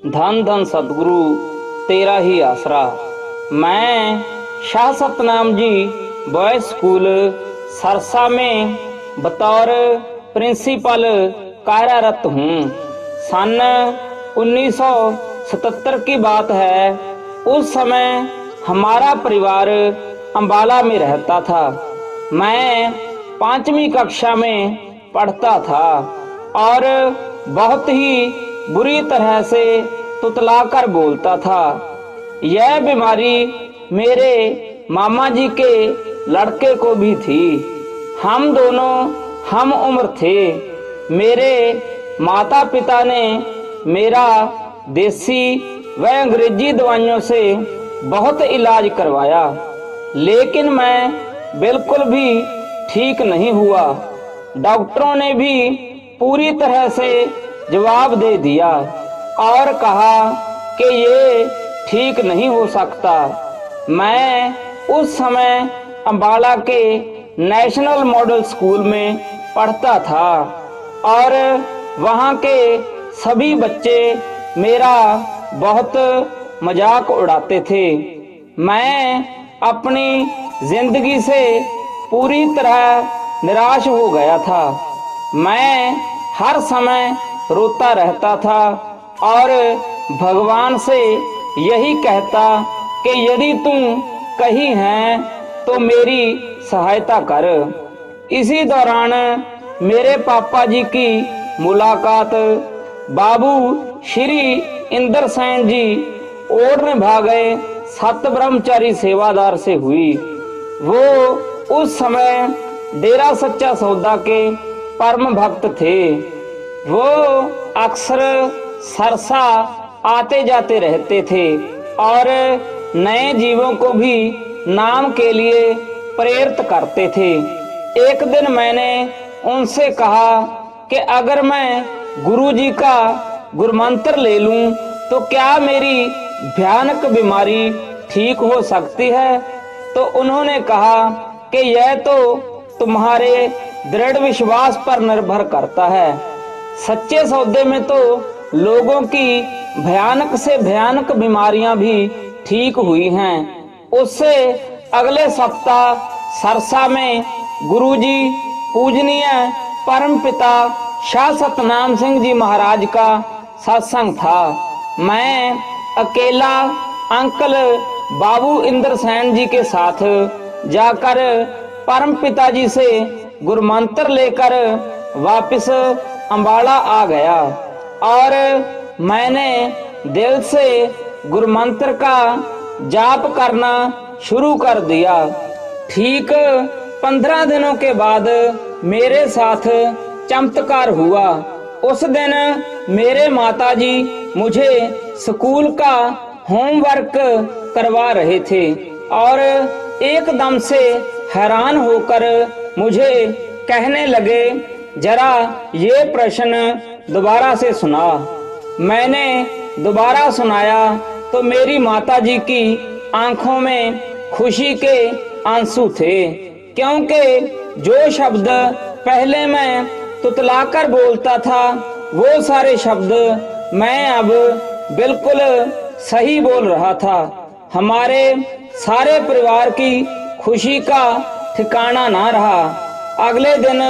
धन धन सतगुरु तेरा ही आसरा। मैं शाह सतनाम जी बॉयज स्कूल सरसा में बतौर प्रिंसिपल कार्यरत हूँ। सन 1977 की बात है। उस समय हमारा परिवार अंबाला में रहता था। मैं 5वीं कक्षा में पढ़ता था और बहुत ही बुरी तरह से तुतलाकर बोलता था। यह बीमारी मेरे मामा जी के लड़के को भी थी। हम दोनों हम उम्र थे। मेरे माता पिता ने मेरा देसी व अंग्रेजी दवाइयों से बहुत इलाज करवाया, लेकिन मैं बिल्कुल भी ठीक नहीं हुआ। डॉक्टरों ने भी पूरी तरह से जवाब दे दिया और कहा कि ये ठीक नहीं हो सकता। मैं उस समय अंबाला के नेशनल मॉडल स्कूल में पढ़ता था और वहाँ के सभी बच्चे मेरा बहुत मजाक उड़ाते थे। मैं अपनी जिंदगी से पूरी तरह निराश हो गया था। मैं हर समय रोता रहता था और भगवान से यही कहता कि यदि तुम कहीं है तो मेरी सहायता कर। इसी दौरान मेरे पापा जी की मुलाकात बाबू श्री इंदर सेन जी ओढ़ में भागे सत ब्रह्मचारी सेवादार से हुई। वो उस समय डेरा सच्चा सौदा के परम भक्त थे। वो अक्सर सरसा आते जाते रहते थे और नए जीवों को भी नाम के लिए प्रेरित करते थे। एक दिन मैंने उनसे कहा कि अगर मैं गुरुजी का गुरुमंत्र ले लूं तो क्या मेरी भयानक बीमारी ठीक हो सकती है? तो उन्होंने कहा कि यह तो तुम्हारे दृढ़ विश्वास पर निर्भर करता है। सच्चे सौदे में तो लोगों की भयानक से भयानक बीमारियां भी ठीक हुई हैं। उससे अगले सप्ताह सरसा में गुरुजी पूजनीय परमपिता शाह सतनाम सिंह जी महाराज का सत्संग था। मैं अकेला अंकल बाबू इंदर सेन जी के साथ जाकर परम पिताजी से गुरुमंत्र लेकर वापस अंबाला आ गया और मैंने दिल से गुरुमंत्र का जाप करना शुरू कर दिया। ठीक 15 दिनों के बाद मेरे साथ चमत्कार हुआ। उस दिन मेरे माताजी मुझे स्कूल का होमवर्क करवा रहे थे और एकदम से हैरान होकर मुझे कहने लगे, जरा ये प्रश्न दोबारा से सुना। मैंने दोबारा सुनाया तो मेरी माताजी की आंखों में खुशी के आंसू थे, क्योंकि जो शब्द पहले मैं तुतलाकर बोलता था वो सारे शब्द मैं अब बिल्कुल सही बोल रहा था। हमारे सारे परिवार की खुशी का ठिकाना ना रहा। अगले दिन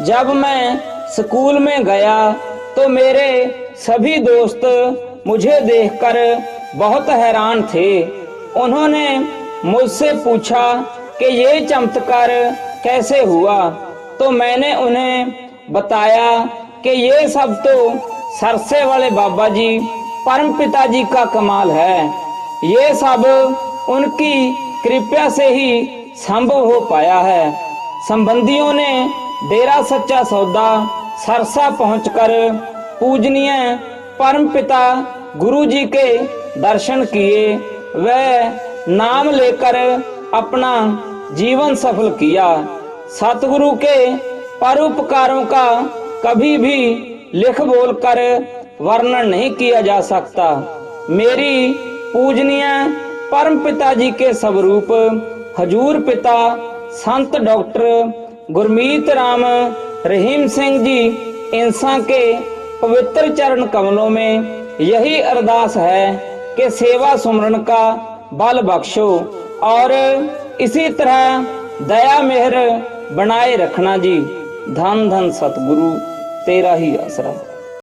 जब मैं स्कूल में गया तो मेरे सभी दोस्त मुझे देखकर बहुत हैरान थे। उन्होंने मुझसे पूछा कि ये चमत्कार कैसे हुआ, तो मैंने उन्हें बताया कि ये सब तो सरसे वाले बाबा जी परम पिताजी का कमाल है। ये सब उनकी कृपा से ही संभव हो पाया है। संबंधियों ने डेरा सच्चा सौदा सरसा पहुंचकर पूजनीय परम पिता गुरु जी के दर्शन किए व नाम लेकर अपना जीवन सफल किया। सतगुरु के परोपकारों का कभी भी लिख बोलकर वर्णन नहीं किया जा सकता। मेरी पूजनीय परम पिताजी के स्वरूप हजूर पिता संत डॉक्टर गुरमीत राम रहीम सिंह जी इंसा के पवित्र चरण कमलों में यही अरदास है कि सेवा सुमरन का बल बख्शो और इसी तरह दया मेहर बनाए रखना जी। धन धन सतगुरु तेरा ही आसरा।